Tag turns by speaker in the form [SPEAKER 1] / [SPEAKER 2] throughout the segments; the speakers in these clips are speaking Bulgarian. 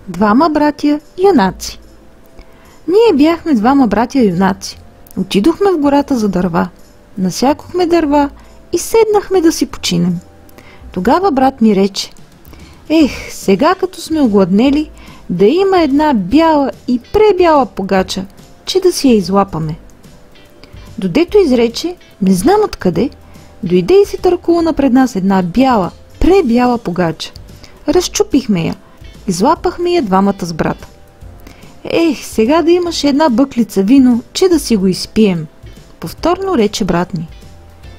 [SPEAKER 1] Двама братя юнаци. Ние бяхме двама братя юнаци. Отидохме в гората за дърва. Насякохме дърва и седнахме да си починем. Тогава брат ми рече: сега като сме огладнели, да има една бяла и пребяла погача, че да си я излапаме. Додето изрече, не знам откъде, дойде и се търкула пред нас една бяла, пребяла погача. Разчупихме я, излапахме я двамата с брата. Сега да имаш една бъклица вино, че да си го изпием, повторно рече брат ми.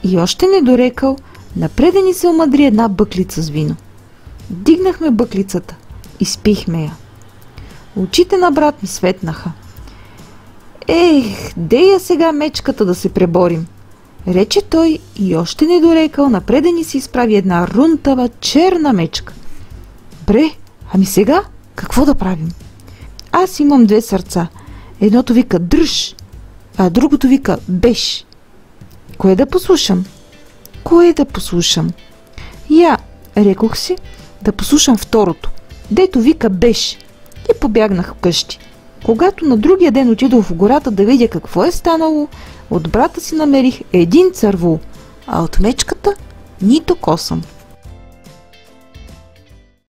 [SPEAKER 1] И още не дорекал, напреде ни се омъдри една бъклица с вино. Дигнахме бъклицата, изпихме я. Очите на брат ми светнаха. Дея сега мечката да се преборим, рече той и още не дорекал, напреде ни се изправи една рунтава черна мечка. Бре, ами сега какво да правим? Аз имам две сърца. Едното вика дръж, а другото вика беш. Кое да послушам? Кое да послушам? Рекох си, да послушам второто, дето вика беш, и побягнах вкъщи. Когато на другия ден отидох в гората да видя какво е станало, от брата си намерих един цървул, а от мечката нито косъм.